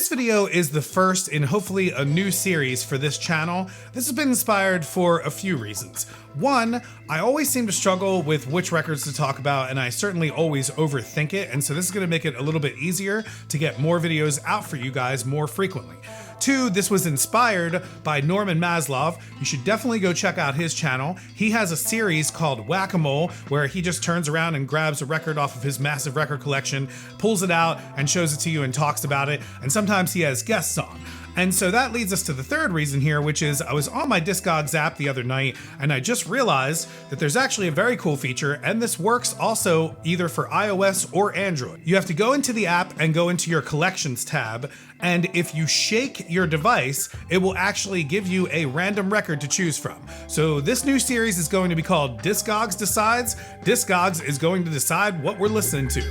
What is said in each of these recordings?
This video is the first in hopefully a new series for this channel. This has been inspired for a few reasons. One, I always seem to struggle with which records to talk about, and I certainly always overthink it, and so this is going to make it a little bit easier to get more videos out for you guys more frequently. Two, this was inspired by Norman Maslov. You should definitely go check out his channel. He has a series called Whack-A-Mole where he just turns around and grabs a record off of his massive record collection, pulls it out and shows it to you and talks about it, and sometimes he has guests on. And so that leads us to the third reason here, which is I was on my Discogs app the other night and I just realized that there's actually a very cool feature, and this works also either for iOS or Android. You have to go into the app and go into your collections tab, and if you shake your device, it will actually give you a random record to choose from. So this new series is going to be called Discogs Decides. Discogs is going to decide what we're listening to.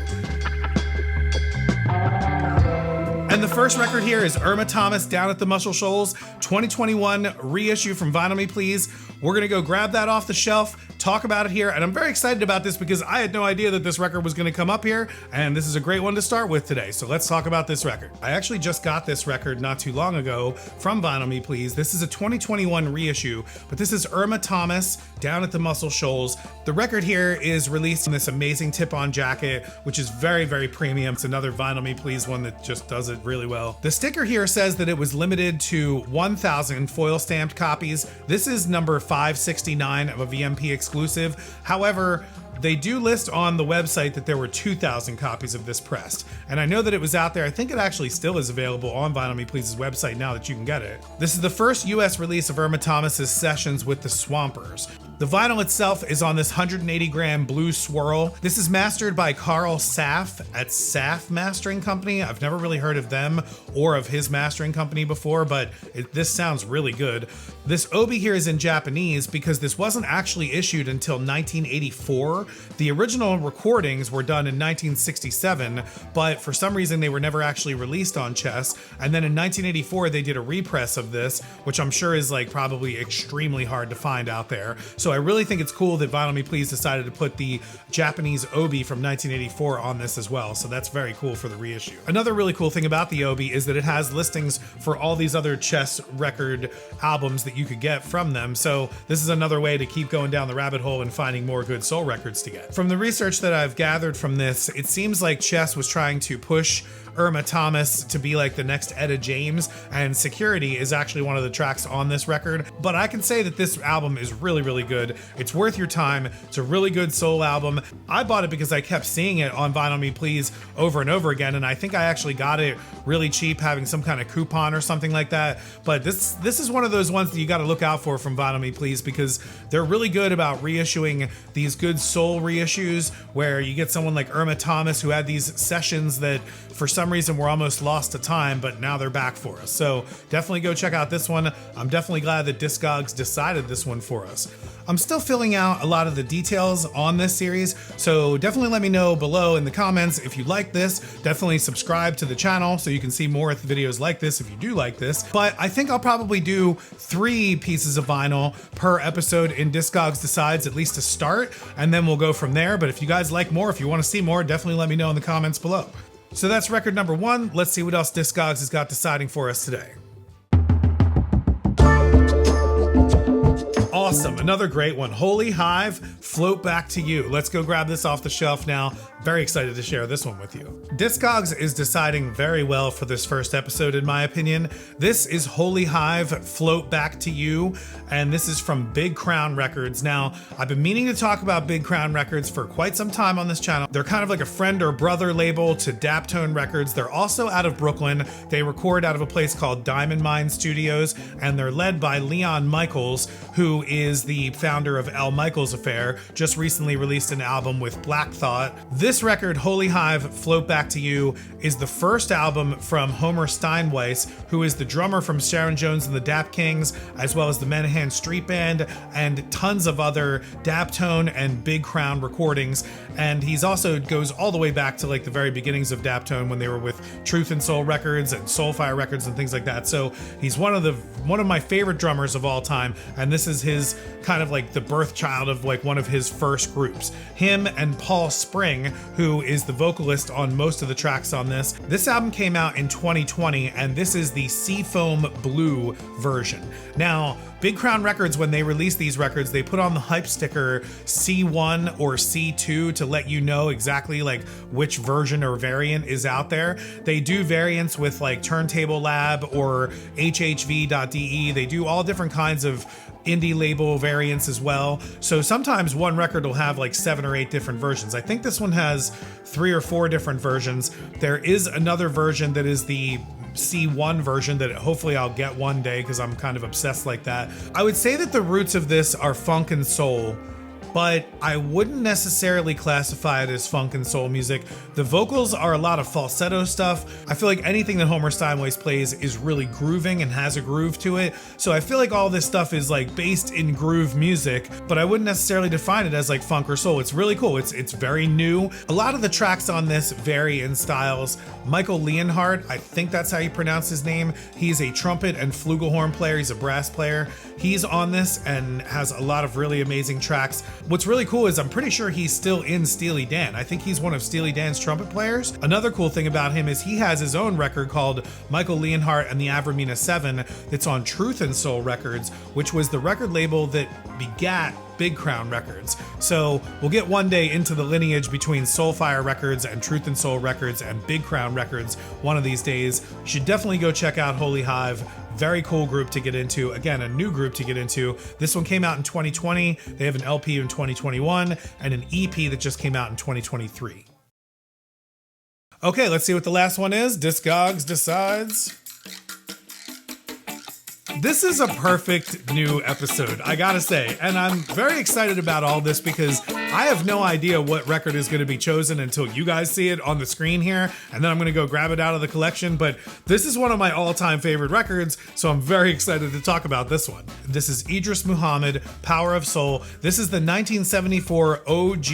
And the first record here is Irma Thomas, Down at the Muscle Shoals, 2021 reissue from Vinyl Me Please. We're gonna go grab that off the shelf, talk about it here, and I'm very excited about this because I had no idea that this record was gonna come up here, and this is a great one to start with today, so let's talk about this record. I actually just got this record not too long ago from Vinyl Me Please. This is a 2021 reissue, but this is Irma Thomas, Down at the Muscle Shoals. The record here is released in this amazing tip-on jacket, which is very, very premium. It's another Vinyl Me Please one that just does it really well. The sticker here says that it was limited to 1,000 foil stamped copies. This is number 569 of a VMP exclusive. However, they do list on the website that there were 2,000 copies of this pressed. And I know that it was out there. I think it actually still is available on Vinyl Me Please's website now that you can get it. This is the first US release of Irma Thomas's sessions with the Swampers. The vinyl itself is on this 180 gram blue swirl. This is mastered by Carl Saff at Saff Mastering Company. I've never really heard of them or of his mastering company before, but this sounds really good. This obi here is in Japanese because this wasn't actually issued until 1984. The original recordings were done in 1967, but for some reason they were never actually released on Chess. And then in 1984 they did a repress of this, which I'm sure is like probably extremely hard to find out there. So I really think it's cool that Vinyl Me Please decided to put the Japanese obi from 1984 on this as well. So that's very cool for the reissue. Another really cool thing about the obi is that it has listings for all these other Chess record albums that you could get from them. So this is another way to keep going down the rabbit hole and finding more good soul records to get. From the research that I've gathered from this, it seems like Chess was trying to push Irma Thomas to be like the next Etta James, and Security is actually one of the tracks on this record. But I can say that this album is really, really good. It's worth your time. It's a really good soul album. I bought it because I kept seeing it on Vinyl Me Please over and over again, and I think I actually got it really cheap, having some kind of coupon or something like that. But this is one of those ones that you got to look out for from Vinyl Me Please, because they're really good about reissuing these good soul reissues where you get someone like Irma Thomas who had these sessions that for some reason were almost lost to time, but now they're back for us. So definitely go check out this one. I'm definitely glad that Discogs decided this one for us. I'm still filling out a lot of the details on this series, so definitely let me know below in the comments if you like this. Definitely subscribe to the channel so you can see more videos like this if you do like this. But I think I'll probably do 3 pieces of vinyl per episode in Discogs Decides, at least to start, and then we'll go from there. But if you guys like more, if you want to see more, definitely let me know in the comments below. So that's record number 1. Let's see what else Discogs has got deciding for us today. Awesome, another great one. Holy Hive, Float Back to You. Let's go grab this off the shelf now. Very excited to share this one with you. Discogs is deciding very well for this first episode, in my opinion. This is Holy Hive, Float Back to You, and this is from Big Crown Records. Now, I've been meaning to talk about Big Crown Records for quite some time on this channel. They're kind of like a friend or brother label to Daptone Records. They're also out of Brooklyn. They record out of a place called Diamond Mine Studios, and they're led by Leon Michaels, who is the founder of L. Michaels Affair, just recently released an album with Black Thought. This record, Holy Hive, Float Back to You, is the first album from Homer Steinweiss, who is the drummer from Sharon Jones and the Dap Kings, as well as the Menahan Street Band, and tons of other Daptone and Big Crown recordings. And he's also goes all the way back to like the very beginnings of Daptone when they were with Truth and Soul Records and Soulfire Records and things like that. So he's one of my favorite drummers of all time, and this is his kind of like the birth child of like one of his first groups. Him and Paul Spring who is the vocalist on most of the tracks on this. This album came out in 2020, and this is the Seafoam Blue version. Now, Big Crown Records, when they release these records, they put on the hype sticker C1 or C2 to let you know exactly like which version or variant is out there. They do variants with like Turntable Lab or HHV.de. They do all different kinds of indie label variants as well. So sometimes one record will have like 7 or 8 different versions. I think this one has 3 or 4 different versions. There is another version that is the C1 version that hopefully I'll get one day because I'm kind of obsessed like that. I would say that the roots of this are funk and soul, but I wouldn't necessarily classify it as funk and soul music. The vocals are a lot of falsetto stuff. I feel like anything that Homer Steinway plays is really grooving and has a groove to it. So I feel like all this stuff is like based in groove music, but I wouldn't necessarily define it as like funk or soul. It's really cool. It's very new. A lot of the tracks on this vary in styles. Michael Leonhardt, I think that's how you pronounce his name. He's a trumpet and flugelhorn player. He's a brass player. He's on this and has a lot of really amazing tracks. What's really cool is I'm pretty sure he's still in Steely Dan. I think he's one of Steely Dan's trumpet players. Another cool thing about him is he has his own record called Michael Leonhardt and the Avramina 7 that's on Truth and Soul Records, which was the record label that begat Big Crown Records. So we'll get one day into the lineage between Soulfire Records and Truth and Soul Records and Big Crown Records one of these days. You should definitely go check out Holy Hive. Very cool group to get into. Again, a new group to get into. This one came out in 2020. They have an LP in 2021 and an EP that just came out in 2023. Okay, let's see what the last one is. Discogs decides. This is a perfect new episode, I gotta say, and I'm very excited about all this because I have no idea what record is going to be chosen until you guys see it on the screen here, and then I'm going to go grab it out of the collection, but this is one of my all-time favorite records, so I'm very excited to talk about this one. This is Idris Muhammad, Power of Soul. This is the 1974 OG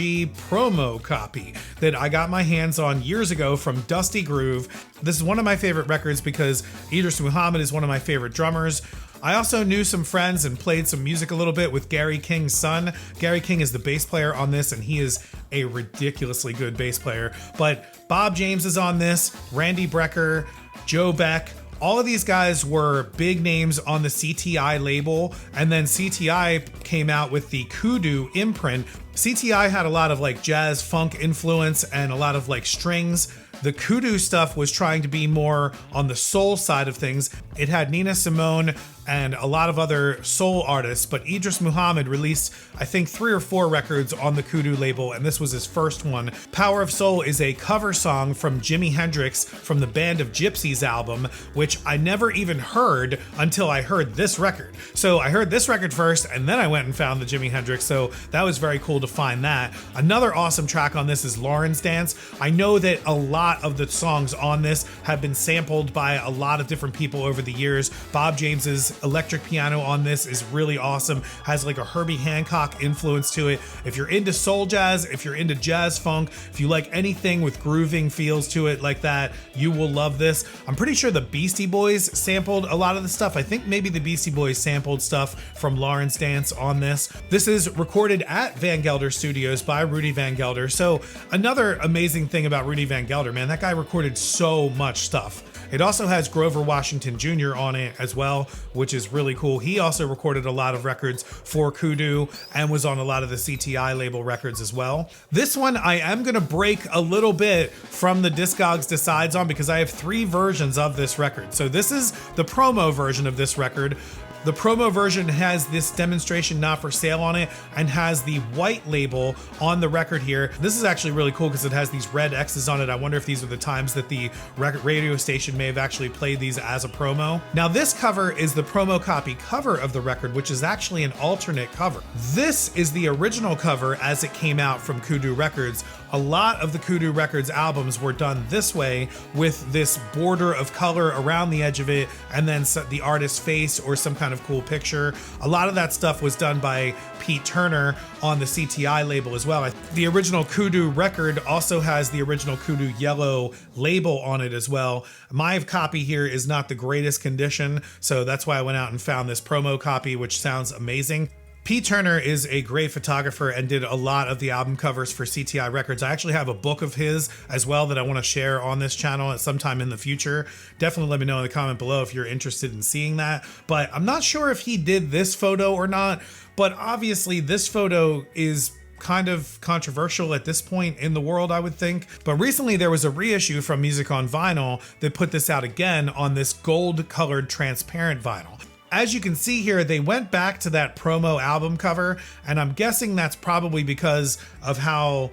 promo copy that I got my hands on years ago from Dusty Groove. This is one of my favorite records because Idris Muhammad is one of my favorite drummers. I also knew some friends and played some music a little bit with Gary King's son. Gary King is the bass player on this, and he is a ridiculously good bass player. But Bob James is on this, Randy Brecker, Joe Beck. All of these guys were big names on the CTI label, and then CTI came out with the Kudu imprint. CTI had a lot of like jazz funk influence and a lot of like strings. The Kudu stuff was trying to be more on the soul side of things. It had Nina Simone and a lot of other soul artists, but Idris Muhammad released, I think, 3 or 4 records on the Kudu label, and this was his first one. Power of Soul is a cover song from Jimi Hendrix from the Band of Gypsies album, which I never even heard until I heard this record. So I heard this record first, and then I went and found the Jimi Hendrix, so that was very cool to find that. Another awesome track on this is Lauren's Dance. I know that a lot of the songs on this have been sampled by a lot of different people over the years. Bob James's electric piano on this is really awesome, has like a Herbie Hancock influence to it. If you're into soul jazz, if you're into jazz funk, if you like anything with grooving feels to it like that, you will love this. I'm pretty sure the Beastie Boys sampled a lot of the stuff. I think maybe the Beastie Boys sampled stuff from Lauren's Dance on this. This is recorded at Van Gelder Studios by Rudy Van Gelder. So another amazing thing about Rudy Van Gelder, man, that guy recorded so much stuff. It also has Grover Washington Jr. on it as well, which is really cool. He also recorded a lot of records for Kudu and was on a lot of the CTI label records as well. This one I am going to break a little bit from the Discogs Decides on because I have 3 versions of this record. So this is the promo version of this record. The promo version has this demonstration not for sale on it and has the white label on the record here. This is actually really cool because it has these red X's on it. I wonder if these are the times that the record radio station may have actually played these as a promo. Now this cover is the promo copy cover of the record, which is actually an alternate cover. This is the original cover as it came out from Kudu Records. A lot of the Kudu Records albums were done this way with this border of color around the edge of it and then the artist's face or some kind of cool picture. A lot of that stuff was done by Pete Turner on the CTI label as well. The original Kudu record also has the original Kudu yellow label on it as well. My copy here is not the greatest condition, so that's why I went out and found this promo copy, which sounds amazing. P. Turner is a great photographer and did a lot of the album covers for CTI Records. I actually have a book of his as well that I want to share on this channel at some time in the future. Definitely let me know in the comment below if you're interested in seeing that. But I'm not sure if he did this photo or not, but obviously this photo is kind of controversial at this point in the world, I would think. But recently there was a reissue from Music on Vinyl that put this out again on this gold colored transparent vinyl. As you can see here, they went back to that promo album cover, and I'm guessing that's probably because of how,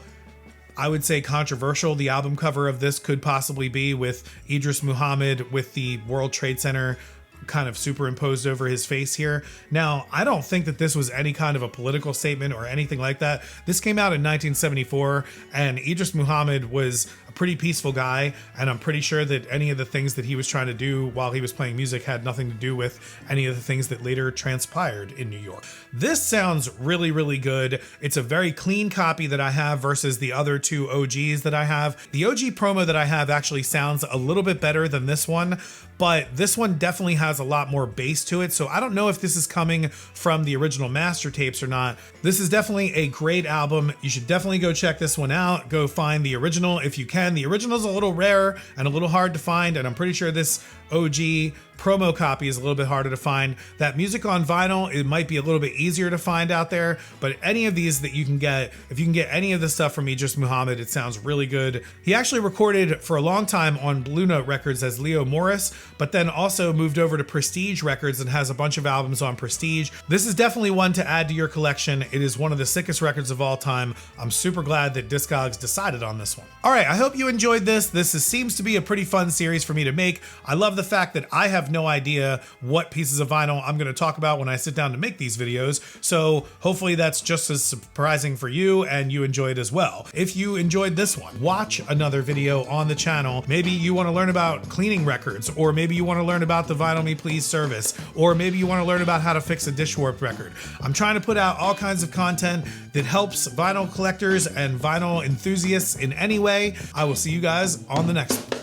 I would say, controversial the album cover of this could possibly be, with Idris Muhammad with the World Trade Center kind of superimposed over his face here. Now, I don't think that this was any kind of a political statement or anything like that. This came out in 1974, and Idris Muhammad was a pretty peaceful guy, and I'm pretty sure that any of the things that he was trying to do while he was playing music had nothing to do with any of the things that later transpired in New York. This sounds really, really good. It's a very clean copy that I have versus the other two OGs that I have. The OG promo that I have actually sounds a little bit better than this one, but this one definitely has a lot more bass to it. So I don't know if this is coming from the original master tapes or not. This is definitely a great album. You should definitely go check this one out. Go find the original if you can. The original is a little rare and a little hard to find, and I'm pretty sure this OG promo copy is a little bit harder to find. That Music on Vinyl, it might be a little bit easier to find out there, but any of these that you can get, if you can get any of the stuff from Idris Muhammad, it sounds really good. He actually recorded for a long time on Blue Note Records as Leo Morris, but then also moved over to Prestige Records and has a bunch of albums on Prestige. This is definitely one to add to your collection. It is one of the sickest records of all time. I'm super glad that Discogs decided on this one. All right, I hope you enjoyed this. Seems to be a pretty fun series for me to make. I love the fact that I have no idea what pieces of vinyl I'm going to talk about when I sit down to make these videos. So hopefully that's just as surprising for you and you enjoy it as well. If you enjoyed this one, watch another video on the channel. Maybe you want to learn about cleaning records, or maybe you want to learn about the Vinyl Me Please service, or maybe you want to learn about how to fix a dish warp record. I'm trying to put out all kinds of content that helps vinyl collectors and vinyl enthusiasts in any way. I will see you guys on the next one.